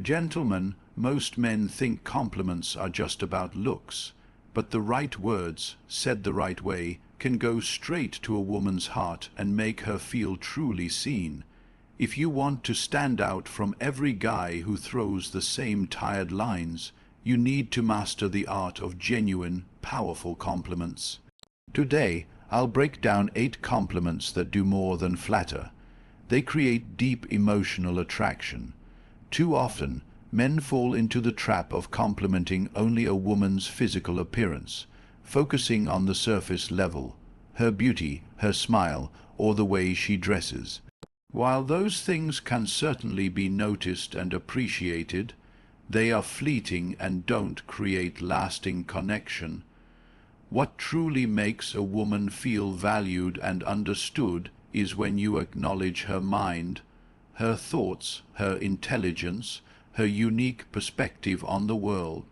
Gentlemen, most men think compliments are just about looks, but the right words, said the right way, can go straight to a woman's heart and make her feel truly seen. If you want to stand out from every guy who throws the same tired lines, you need to master the art of genuine, powerful compliments. Today, I'll break down 8 compliments that do more than flatter. They create deep emotional attraction. Too often, men fall into the trap of complimenting only a woman's physical appearance, focusing on the surface level, her beauty, her smile, or the way she dresses. While those things can certainly be noticed and appreciated, they are fleeting and don't create lasting connection. What truly makes a woman feel valued and understood is when you acknowledge her mind, her thoughts, her intelligence, her unique perspective on the world.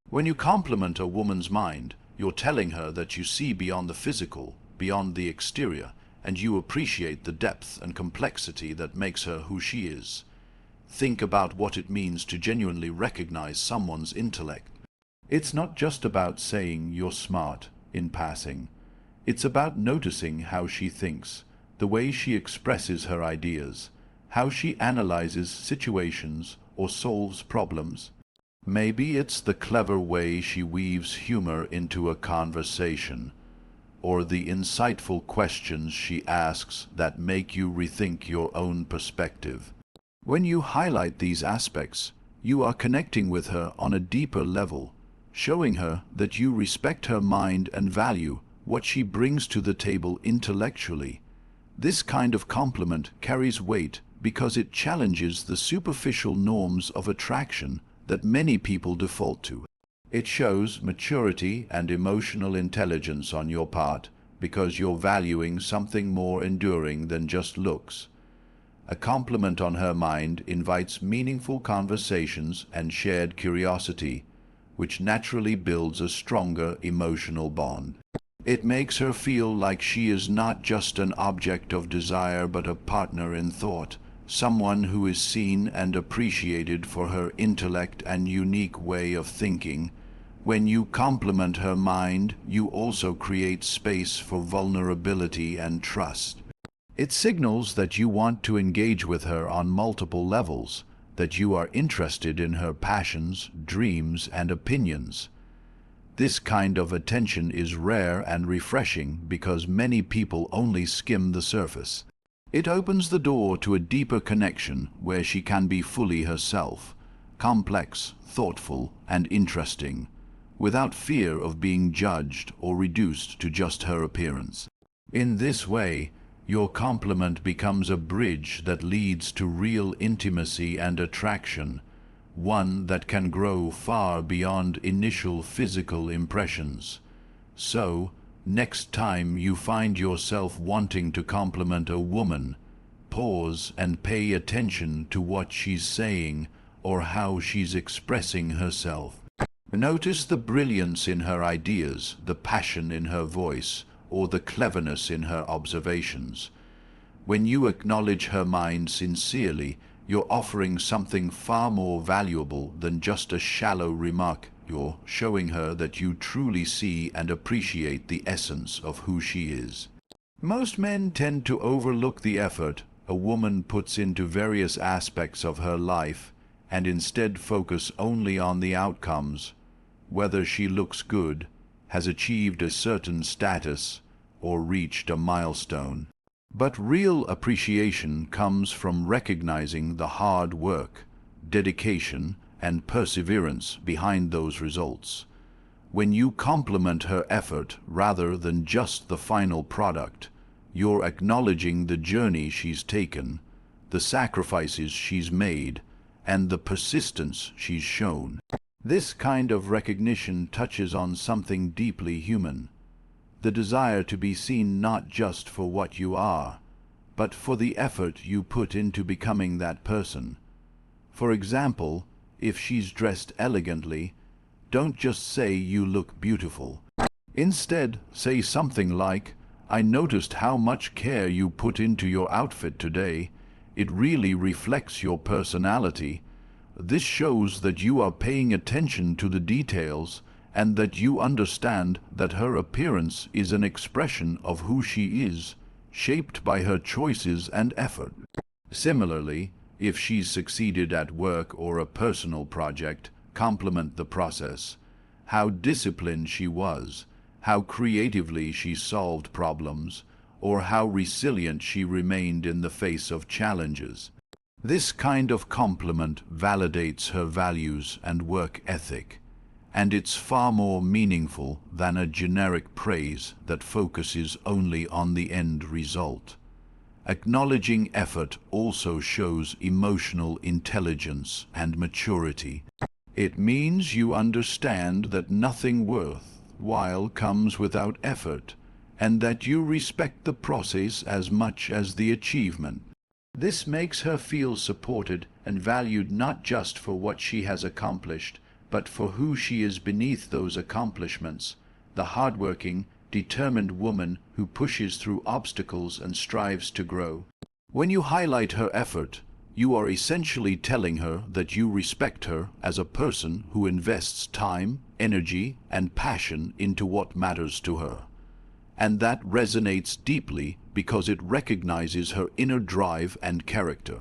When you compliment a woman's mind, you're telling her that you see beyond the physical, beyond the exterior, and you appreciate the depth and complexity that makes her who she is. Think about what it means to genuinely recognize someone's intellect. It's not just about saying you're smart in passing. It's about noticing how she thinks, the way she expresses her ideas, how she analyzes situations or solves problems. Maybe it's the clever way she weaves humor into a conversation, or the insightful questions she asks that make you rethink your own perspective. When you highlight these aspects, you are connecting with her on a deeper level, showing her that you respect her mind and value what she brings to the table intellectually. This kind of compliment carries weight because it challenges the superficial norms of attraction that many people default to. It shows maturity and emotional intelligence on your part because you're valuing something more enduring than just looks. A compliment on her mind invites meaningful conversations and shared curiosity, which naturally builds a stronger emotional bond. It makes her feel like she is not just an object of desire but a partner in thought, someone who is seen and appreciated for her intellect and unique way of thinking. When you compliment her mind, you also create space for vulnerability and trust. It signals that you want to engage with her on multiple levels, that you are interested in her passions, dreams, and opinions. This kind of attention is rare and refreshing because many people only skim the surface. It opens the door to a deeper connection where she can be fully herself, complex, thoughtful, and interesting, without fear of being judged or reduced to just her appearance. In this way, your compliment becomes a bridge that leads to real intimacy and attraction, one that can grow far beyond initial physical impressions. So, next time you find yourself wanting to compliment a woman, pause and pay attention to what she's saying or how she's expressing herself. Notice the brilliance in her ideas, the passion in her voice, or the cleverness in her observations. When you acknowledge her mind sincerely, you're offering something far more valuable than just a shallow remark. You're showing her that you truly see and appreciate the essence of who she is. Most men tend to overlook the effort a woman puts into various aspects of her life and instead focus only on the outcomes, whether she looks good, has achieved a certain status, or reached a milestone. But real appreciation comes from recognizing the hard work, dedication, and perseverance behind those results. When you compliment her effort rather than just the final product, you're acknowledging the journey she's taken, the sacrifices she's made, and the persistence she's shown. This kind of recognition touches on something deeply human, the desire to be seen not just for what you are, but for the effort you put into becoming that person. For example, if she's dressed elegantly, don't just say you look beautiful. Instead, say something like, "I noticed how much care you put into your outfit today. It really reflects your personality," This shows that you are paying attention to the details and that you understand that her appearance is an expression of who she is, shaped by her choices and effort. Similarly, if she's succeeded at work or a personal project, compliment the process. How disciplined she was, how creatively she solved problems, or how resilient she remained in the face of challenges. This kind of compliment validates her values and work ethic, and it's far more meaningful than a generic praise that focuses only on the end result. Acknowledging effort also shows emotional intelligence and maturity. It means you understand that nothing worthwhile comes without effort, and that you respect the process as much as the achievement. This makes her feel supported and valued not just for what she has accomplished, but for who she is beneath those accomplishments, the hardworking, determined woman who pushes through obstacles and strives to grow. When you highlight her effort, you are essentially telling her that you respect her as a person who invests time, energy, and passion into what matters to her. And that resonates deeply because it recognizes her inner drive and character.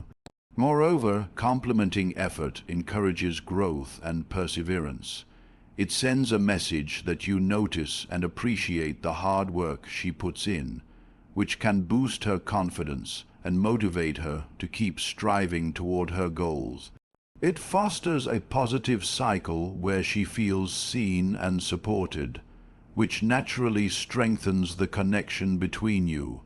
Moreover, complimenting effort encourages growth and perseverance. It sends a message that you notice and appreciate the hard work she puts in, which can boost her confidence and motivate her to keep striving toward her goals. It fosters a positive cycle where she feels seen and supported, which naturally strengthens the connection between you.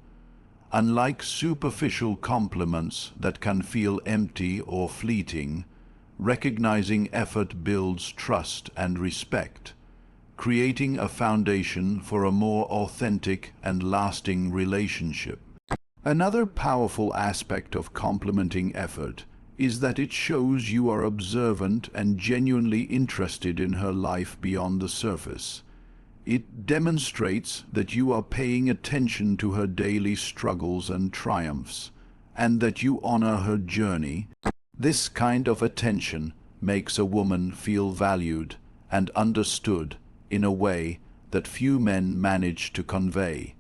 Unlike superficial compliments that can feel empty or fleeting, recognizing effort builds trust and respect, creating a foundation for a more authentic and lasting relationship. Another powerful aspect of complimenting effort is that it shows you are observant and genuinely interested in her life beyond the surface. It demonstrates that you are paying attention to her daily struggles and triumphs, and that you honor her journey. This kind of attention makes a woman feel valued and understood in a way that few men manage to convey.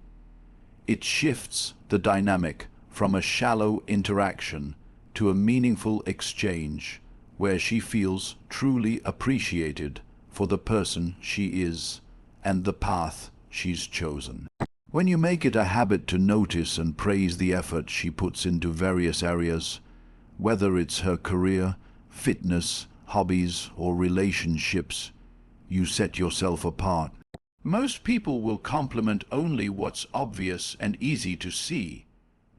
It shifts the dynamic from a shallow interaction to a meaningful exchange, where she feels truly appreciated for the person she is and the path she's chosen. When you make it a habit to notice and praise the effort she puts into various areas, whether it's her career, fitness, hobbies, or relationships, you set yourself apart. Most people will compliment only what's obvious and easy to see,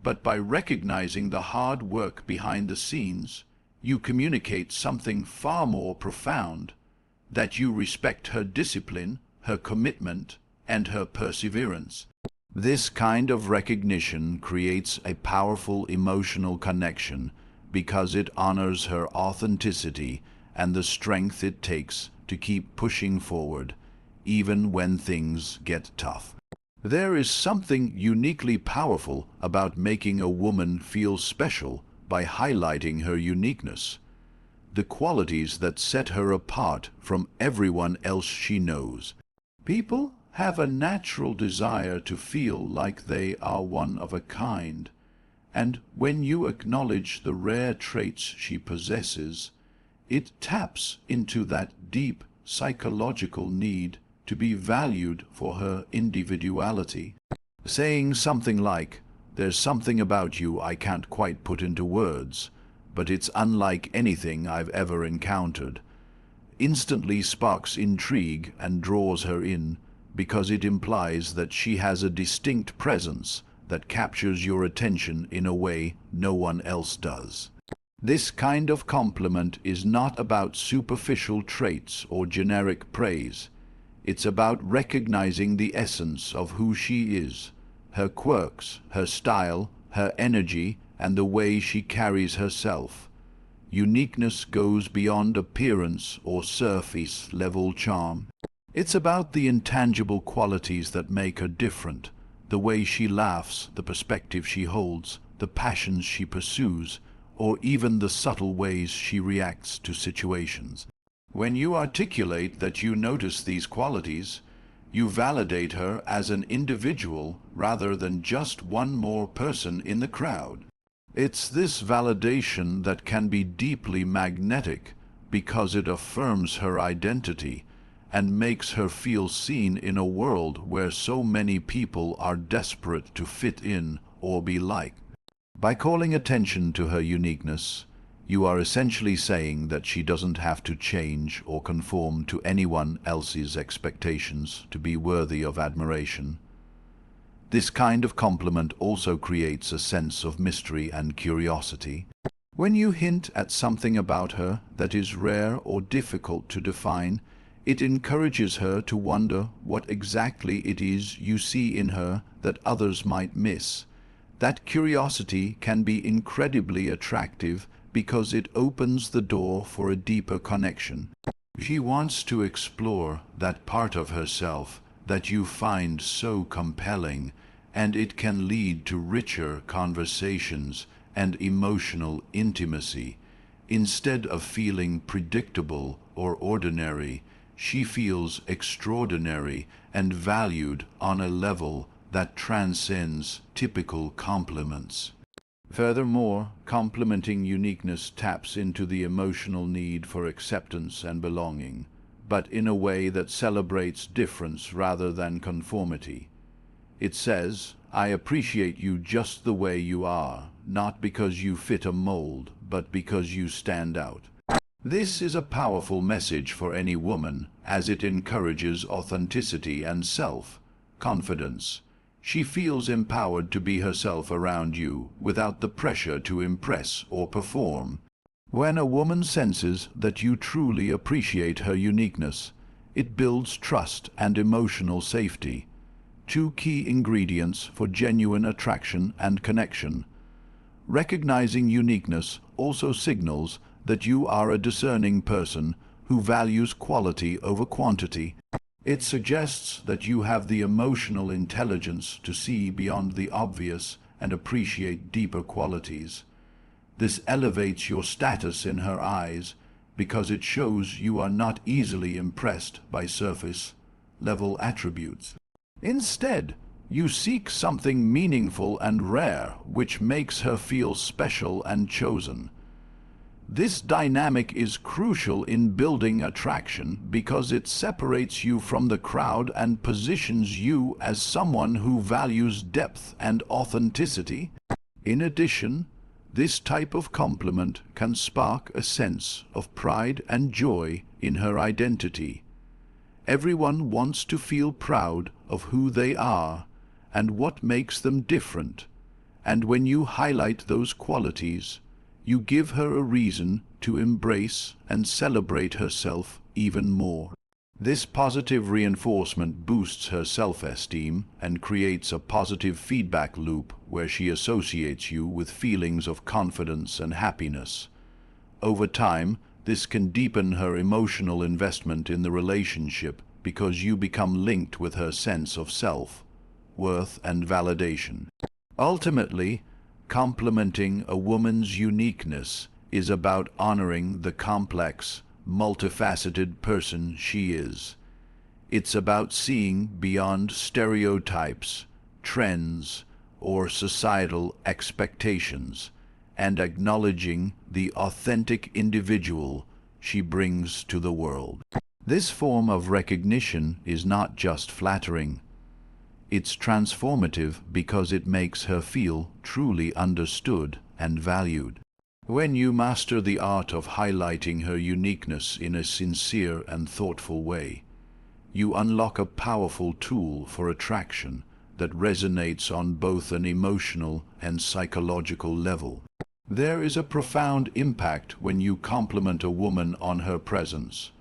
but by recognizing the hard work behind the scenes, you communicate something far more profound, that you respect her discipline, her commitment, and her perseverance. This kind of recognition creates a powerful emotional connection because it honors her authenticity and the strength it takes to keep pushing forward, even when things get tough. There is something uniquely powerful about making a woman feel special by highlighting her uniqueness, the qualities that set her apart from everyone else she knows. People have a natural desire to feel like they are one of a kind, and when you acknowledge the rare traits she possesses, it taps into that deep psychological need to be valued for her individuality. Saying something like, "There's something about you I can't quite put into words, but it's unlike anything I've ever encountered," instantly sparks intrigue and draws her in, because it implies that she has a distinct presence that captures your attention in a way no one else does. This kind of compliment is not about superficial traits or generic praise. It's about recognizing the essence of who she is, her quirks, her style, her energy, and the way she carries herself. Uniqueness goes beyond appearance or surface-level charm. It's about the intangible qualities that make her different, the way she laughs, the perspective she holds, the passions she pursues, or even the subtle ways she reacts to situations. When you articulate that you notice these qualities, you validate her as an individual rather than just one more person in the crowd. It's this validation that can be deeply magnetic because it affirms her identity and makes her feel seen in a world where so many people are desperate to fit in or be liked. By calling attention to her uniqueness, you are essentially saying that she doesn't have to change or conform to anyone else's expectations to be worthy of admiration. This kind of compliment also creates a sense of mystery and curiosity. When you hint at something about her that is rare or difficult to define, it encourages her to wonder what exactly it is you see in her that others might miss. That curiosity can be incredibly attractive because it opens the door for a deeper connection. She wants to explore that part of herself that you find so compelling, and it can lead to richer conversations and emotional intimacy. Instead of feeling predictable or ordinary, she feels extraordinary and valued on a level that transcends typical compliments. Furthermore, complimenting uniqueness taps into the emotional need for acceptance and belonging, but in a way that celebrates difference rather than conformity. It says, "I appreciate you just the way you are, not because you fit a mold, but because you stand out." This is a powerful message for any woman, as it encourages authenticity and self-confidence. She feels empowered to be herself around you without the pressure to impress or perform. When a woman senses that you truly appreciate her uniqueness, it builds trust and emotional safety, two key ingredients for genuine attraction and connection. Recognizing uniqueness also signals that you are a discerning person who values quality over quantity. It suggests that you have the emotional intelligence to see beyond the obvious and appreciate deeper qualities. This elevates your status in her eyes because it shows you are not easily impressed by surface-level attributes. Instead, you seek something meaningful and rare, which makes her feel special and chosen. This dynamic is crucial in building attraction because it separates you from the crowd and positions you as someone who values depth and authenticity. In addition, this type of compliment can spark a sense of pride and joy in her identity. Everyone wants to feel proud of who they are and what makes them different, and when you highlight those qualities, you give her a reason to embrace and celebrate herself even more. This positive reinforcement boosts her self-esteem and creates a positive feedback loop where she associates you with feelings of confidence and happiness. Over time, this can deepen her emotional investment in the relationship because you become linked with her sense of self, worth, and validation. Ultimately, complimenting a woman's uniqueness is about honoring the complex, multifaceted person she is. It's about seeing beyond stereotypes, trends, or societal expectations, and acknowledging the authentic individual she brings to the world. This form of recognition is not just flattering. It's transformative because it makes her feel truly understood and valued. When you master the art of highlighting her uniqueness in a sincere and thoughtful way, you unlock a powerful tool for attraction that resonates on both an emotional and psychological level. There is a profound impact when you compliment a woman on her presence,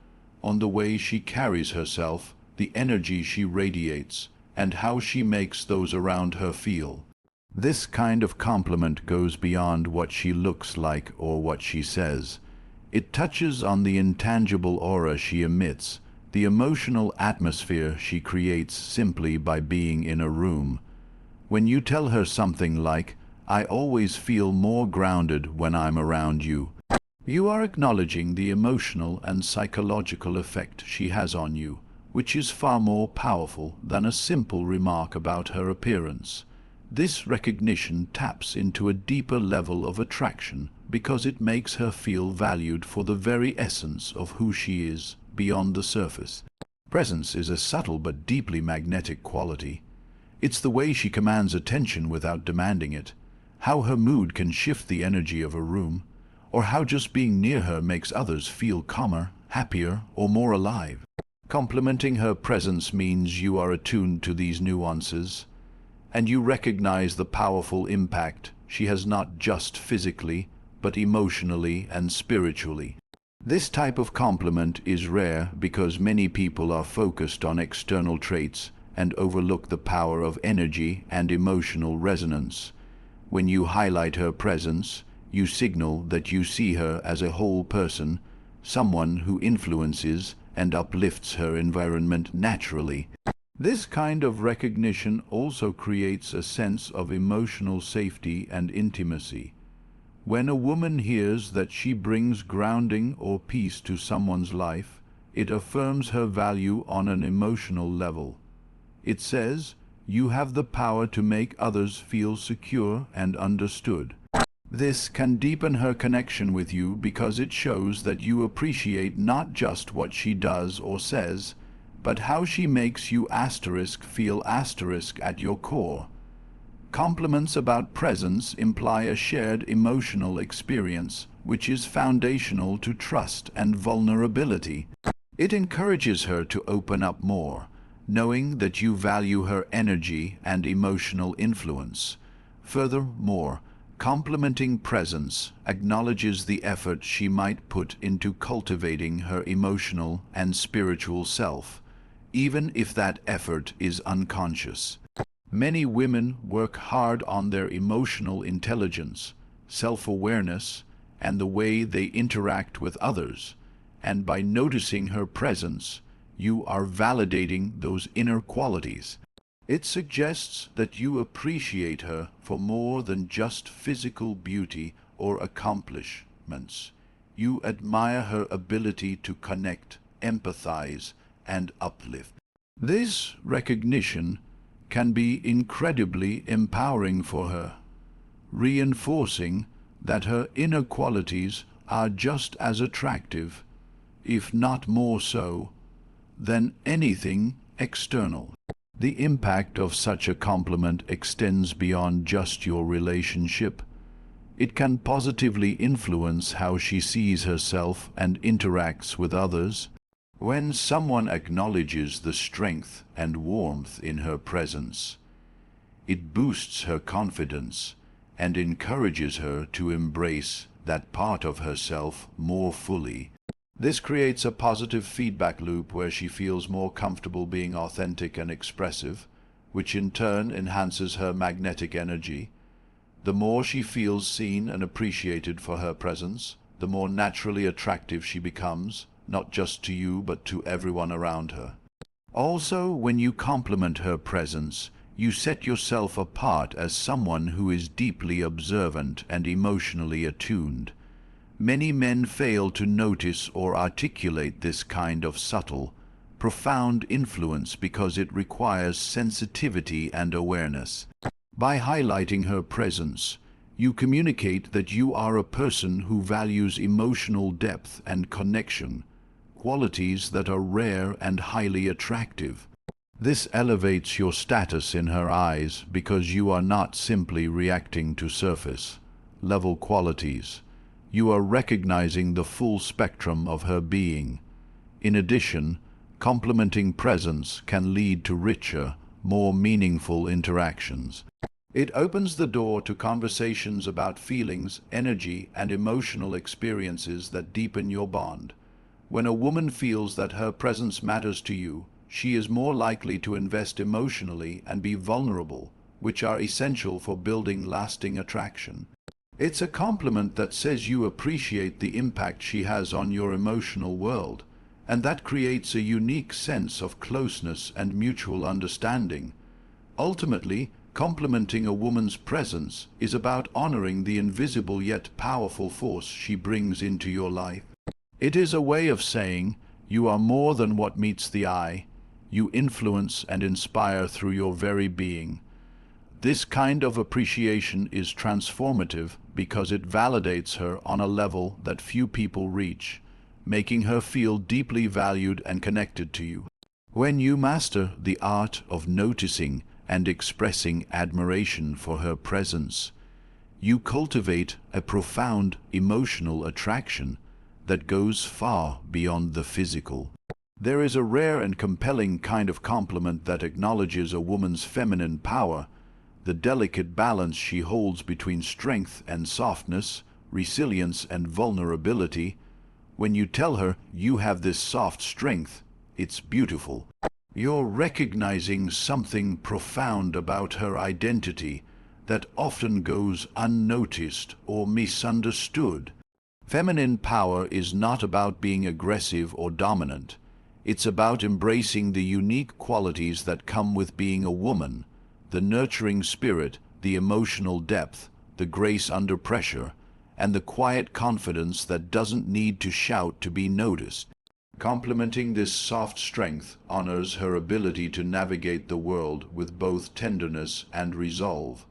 on the way she carries herself, the energy she radiates, and how she makes those around her feel. This kind of compliment goes beyond what she looks like or what she says. It touches on the intangible aura she emits, the emotional atmosphere she creates simply by being in a room. When you tell her something like, I always feel more grounded when I'm around you. You are acknowledging the emotional and psychological effect she has on you, which is far more powerful than a simple remark about her appearance. This recognition taps into a deeper level of attraction because it makes her feel valued for the very essence of who she is beyond the surface. Presence is a subtle but deeply magnetic quality. It's the way she commands attention without demanding it, how her mood can shift the energy of a room, or how just being near her makes others feel calmer, happier, or more alive. Complimenting her presence means you are attuned to these nuances, and you recognize the powerful impact she has not just physically, but emotionally and spiritually. This type of compliment is rare because many people are focused on external traits and overlook the power of energy and emotional resonance. When you highlight her presence, you signal that you see her as a whole person, someone who influences and uplifts her environment naturally. This kind of recognition also creates a sense of emotional safety and intimacy. When a woman hears that she brings grounding or peace to someone's life, it affirms her value on an emotional level. It says, you have the power to make others feel secure and understood. This can deepen her connection with you because it shows that you appreciate not just what she does or says, but how she makes you feel at your core. Compliments about presence imply a shared emotional experience, which is foundational to trust and vulnerability. It encourages her to open up more, knowing that you value her energy and emotional influence. Furthermore, complimenting presence acknowledges the effort she might put into cultivating her emotional and spiritual self, even if that effort is unconscious. Many women work hard on their emotional intelligence, self-awareness, and the way they interact with others, and by noticing her presence, you are validating those inner qualities. It suggests that you appreciate her for more than just physical beauty or accomplishments. You admire her ability to connect, empathize, and uplift. This recognition can be incredibly empowering for her, reinforcing that her inner qualities are just as attractive, if not more so, than anything external. The impact of such a compliment extends beyond just your relationship. It can positively influence how she sees herself and interacts with others. When someone acknowledges the strength and warmth in her presence, it boosts her confidence and encourages her to embrace that part of herself more fully. This creates a positive feedback loop where she feels more comfortable being authentic and expressive, which in turn enhances her magnetic energy. The more she feels seen and appreciated for her presence, the more naturally attractive she becomes, not just to you but to everyone around her. Also, when you compliment her presence, you set yourself apart as someone who is deeply observant and emotionally attuned. Many men fail to notice or articulate this kind of subtle, profound influence because it requires sensitivity and awareness. By highlighting her presence, you communicate that you are a person who values emotional depth and connection, qualities that are rare and highly attractive. This elevates your status in her eyes because you are not simply reacting to surface-level qualities. You are recognizing the full spectrum of her being. In addition, complimenting presence can lead to richer, more meaningful interactions. It opens the door to conversations about feelings, energy, and emotional experiences that deepen your bond. When a woman feels that her presence matters to you, she is more likely to invest emotionally and be vulnerable, which are essential for building lasting attraction. It's a compliment that says you appreciate the impact she has on your emotional world, and that creates a unique sense of closeness and mutual understanding. Ultimately, Complimenting a woman's presence is about honoring the invisible yet powerful force she brings into your life. It is a way of saying, you are more than what meets the eye. You influence and inspire through your very being. This kind of appreciation is transformative because it validates her on a level that few people reach, making her feel deeply valued and connected to you. When you master the art of noticing and expressing admiration for her presence, you cultivate a profound emotional attraction that goes far beyond the physical. There is a rare and compelling kind of compliment that acknowledges a woman's feminine power, the delicate balance she holds between strength and softness, resilience and vulnerability. When you tell her you have this soft strength, it's beautiful. You're recognizing something profound about her identity that often goes unnoticed or misunderstood. Feminine power is not about being aggressive or dominant. It's about embracing the unique qualities that come with being a woman, the nurturing spirit, the emotional depth, the grace under pressure, and the quiet confidence that doesn't need to shout to be noticed. Complementing this soft strength honors her ability to navigate the world with both tenderness and resolve,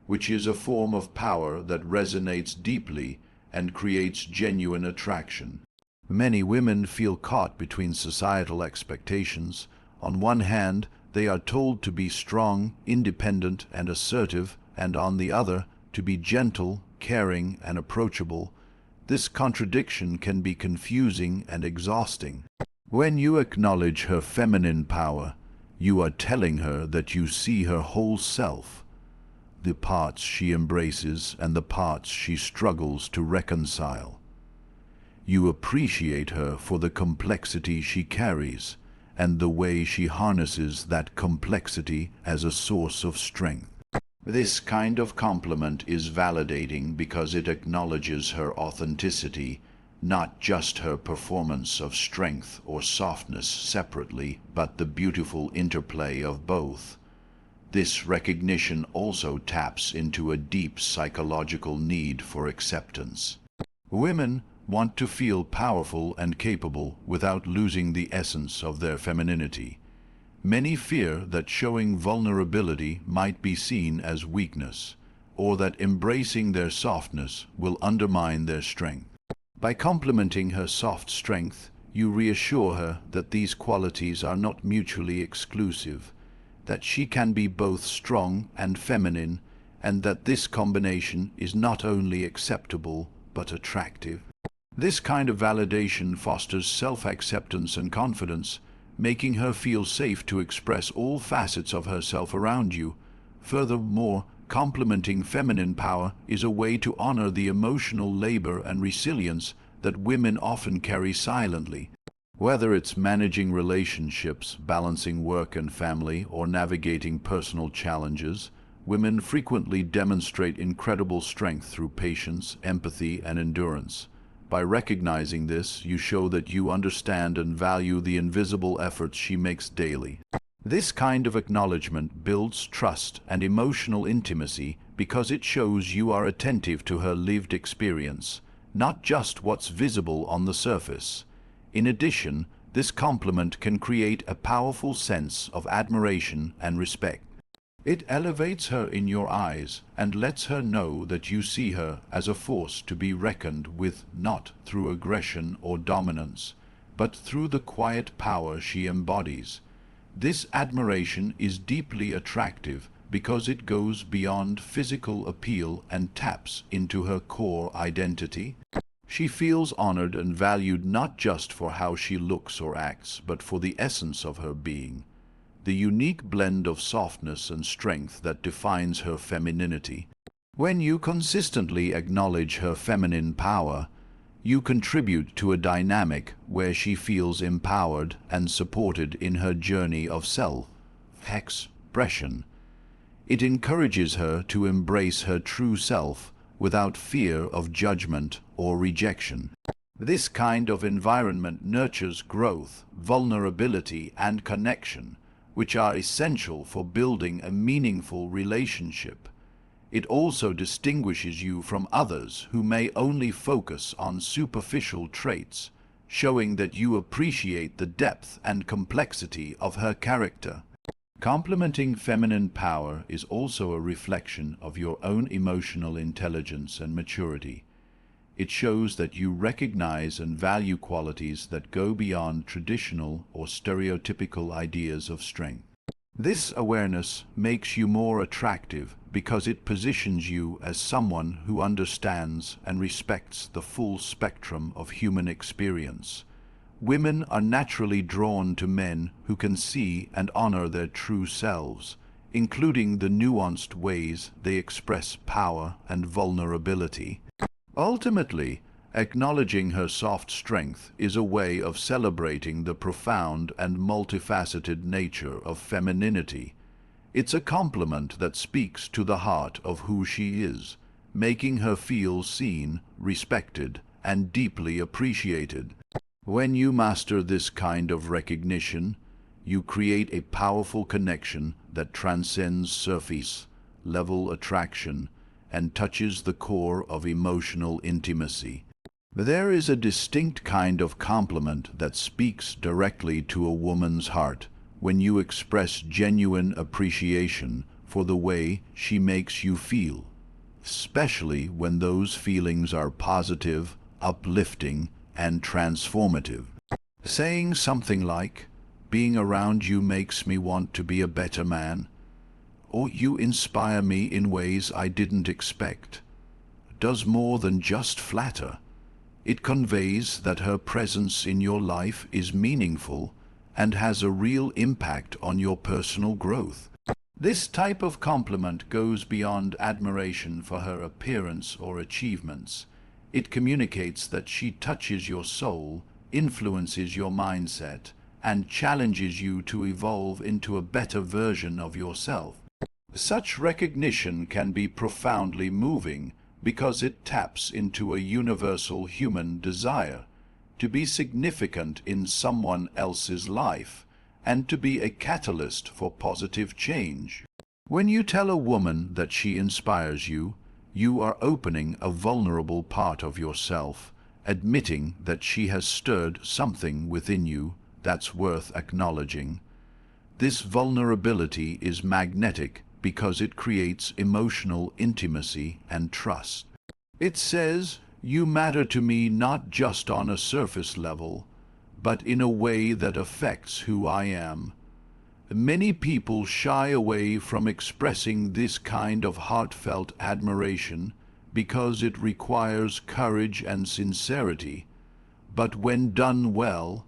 which is a form of power that resonates deeply and creates genuine attraction. Many women feel caught between societal expectations. On one hand, they are told to be strong, independent, and assertive, and on the other, to be gentle, caring, and approachable. This contradiction can be confusing and exhausting. When you acknowledge her feminine power, you are telling her that you see her whole self, the parts she embraces and the parts she struggles to reconcile. You appreciate her for the complexity she carries and the way she harnesses that complexity as a source of strength. This kind of compliment is validating because it acknowledges her authenticity, not just her performance of strength or softness separately, but the beautiful interplay of both. This recognition also taps into a deep psychological need for acceptance. Women want to feel powerful and capable without losing the essence of their femininity. Many fear that showing vulnerability might be seen as weakness, or that embracing their softness will undermine their strength. By complimenting her soft strength, you reassure her that these qualities are not mutually exclusive, that she can be both strong and feminine, and that this combination is not only acceptable but attractive. This kind of validation fosters self-acceptance and confidence, making her feel safe to express all facets of herself around you. Furthermore, complimenting feminine power is a way to honor the emotional labor and resilience that women often carry silently. Whether it's managing relationships, balancing work and family, or navigating personal challenges, women frequently demonstrate incredible strength through patience, empathy, and endurance. By recognizing this, you show that you understand and value the invisible efforts she makes daily. This kind of acknowledgement builds trust and emotional intimacy because it shows you are attentive to her lived experience, not just what's visible on the surface. In addition, this compliment can create a powerful sense of admiration and respect. It elevates her in your eyes and lets her know that you see her as a force to be reckoned with, not through aggression or dominance, but through the quiet power she embodies. This admiration is deeply attractive because it goes beyond physical appeal and taps into her core identity. She feels honored and valued not just for how she looks or acts, but for the essence of her being, the unique blend of softness and strength that defines her femininity. When you consistently acknowledge her feminine power, you contribute to a dynamic where she feels empowered and supported in her journey of self-expression. It encourages her to embrace her true self without fear of judgment or rejection. This kind of environment nurtures growth, vulnerability, and connection, which are essential for building a meaningful relationship. It also distinguishes you from others who may only focus on superficial traits, showing that you appreciate the depth and complexity of her character. Complementing feminine power is also a reflection of your own emotional intelligence and maturity. It shows that you recognize and value qualities that go beyond traditional or stereotypical ideas of strength. This awareness makes you more attractive because it positions you as someone who understands and respects the full spectrum of human experience. Women are naturally drawn to men who can see and honor their true selves, including the nuanced ways they express power and vulnerability. Ultimately, acknowledging her soft strength is a way of celebrating the profound and multifaceted nature of femininity. It's a compliment that speaks to the heart of who she is, making her feel seen, respected, and deeply appreciated. When you master this kind of recognition, you create a powerful connection that transcends surface-level attraction and touches the core of emotional intimacy. There is a distinct kind of compliment that speaks directly to a woman's heart when you express genuine appreciation for the way she makes you feel, especially when those feelings are positive, uplifting, and transformative. Saying something like, "Being around you makes me want to be a better man," or "You inspire me in ways I didn't expect," does more than just flatter. It conveys that her presence in your life is meaningful and has a real impact on your personal growth. This type of compliment goes beyond admiration for her appearance or achievements. It communicates that she touches your soul, influences your mindset, and challenges you to evolve into a better version of yourself. Such recognition can be profoundly moving because it taps into a universal human desire to be significant in someone else's life and to be a catalyst for positive change. When you tell a woman that she inspires you, you are opening a vulnerable part of yourself, admitting that she has stirred something within you that's worth acknowledging. This vulnerability is magnetic because it creates emotional intimacy and trust. It says, "You matter to me not just on a surface level, but in a way that affects who I am." Many people shy away from expressing this kind of heartfelt admiration because it requires courage and sincerity, but when done well,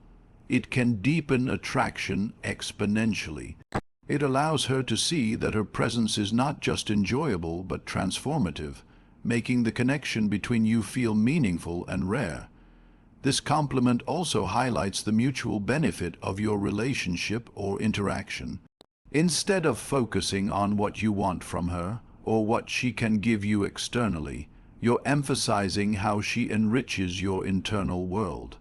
it can deepen attraction exponentially. It allows her to see that her presence is not just enjoyable but transformative, making the connection between you feel meaningful and rare. This compliment also highlights the mutual benefit of your relationship or interaction. Instead of focusing on what you want from her or what she can give you externally, you're emphasizing how she enriches your internal world.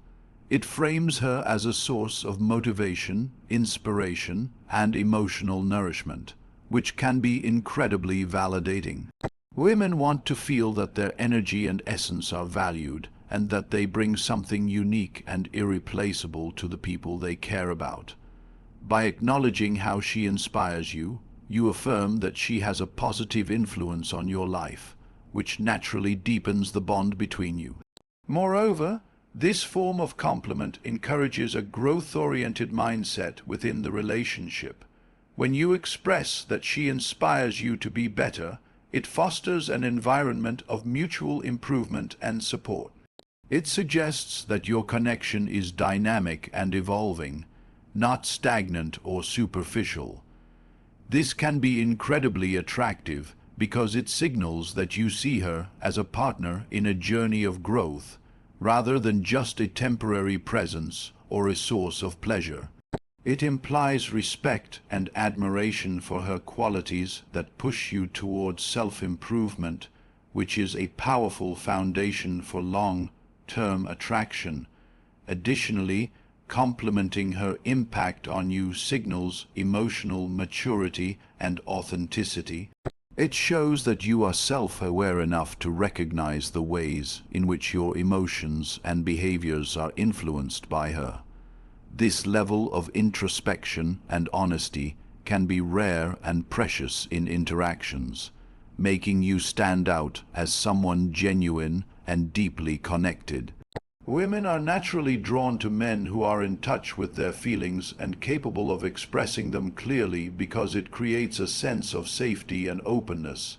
It frames her as a source of motivation, inspiration, and emotional nourishment, which can be incredibly validating. Women want to feel that their energy and essence are valued, and that they bring something unique and irreplaceable to the people they care about. By acknowledging how she inspires you, you affirm that she has a positive influence on your life, which naturally deepens the bond between you. Moreover, this form of compliment encourages a growth-oriented mindset within the relationship. When you express that she inspires you to be better, it fosters an environment of mutual improvement and support. It suggests that your connection is dynamic and evolving, not stagnant or superficial. This can be incredibly attractive because it signals that you see her as a partner in a journey of growth, rather than just a temporary presence or a source of pleasure. It implies respect and admiration for her qualities that push you towards self-improvement, which is a powerful foundation for long-term attraction. Additionally, Complimenting her impact on you signals emotional maturity and authenticity. It shows that you are self-aware enough to recognize the ways in which your emotions and behaviors are influenced by her. This level of introspection and honesty can be rare and precious in interactions, making you stand out as someone genuine and deeply connected. Women are naturally drawn to men who are in touch with their feelings and capable of expressing them clearly because it creates a sense of safety and openness.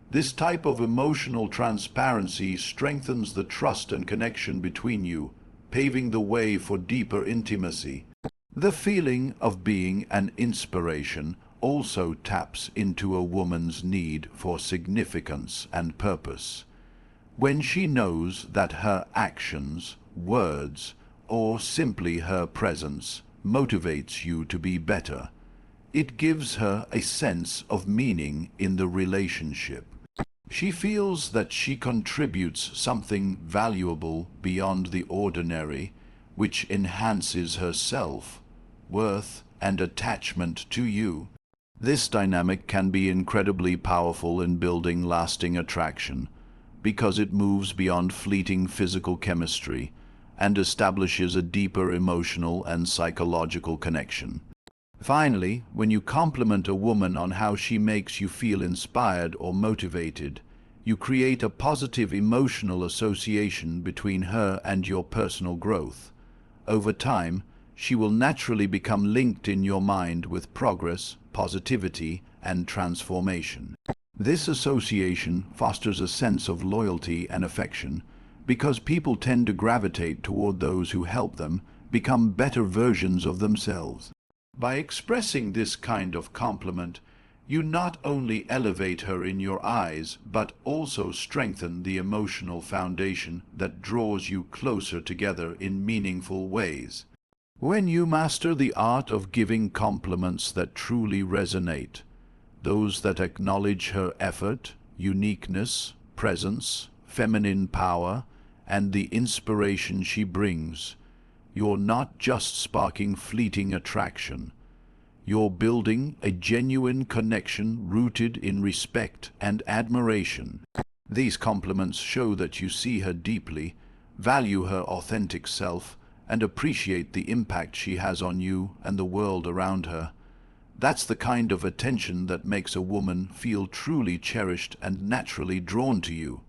This type of emotional transparency strengthens the trust and connection between you, paving the way for deeper intimacy. The feeling of being an inspiration also taps into a woman's need for significance and purpose. When she knows that her actions, words, or simply her presence motivates you to be better, it gives her a sense of meaning in the relationship. She feels that she contributes something valuable beyond the ordinary, which enhances her self-worth and attachment to you. This dynamic can be incredibly powerful in building lasting attraction, because it moves beyond fleeting physical chemistry and establishes a deeper emotional and psychological connection. Finally, when you compliment a woman on how she makes you feel inspired or motivated, you create a positive emotional association between her and your personal growth. Over time, she will naturally become linked in your mind with progress, positivity, and transformation. This association fosters a sense of loyalty and affection because people tend to gravitate toward those who help them become better versions of themselves. By expressing this kind of compliment, you not only elevate her in your eyes, but also strengthen the emotional foundation that draws you closer together in meaningful ways. When you master the art of giving compliments that truly resonate, those that acknowledge her effort, uniqueness, presence, feminine power, and the inspiration she brings, you're not just sparking fleeting attraction. You're building a genuine connection rooted in respect and admiration. These compliments show that you see her deeply, value her authentic self, and appreciate the impact she has on you and the world around her. That's the kind of attention that makes a woman feel truly cherished and naturally drawn to you.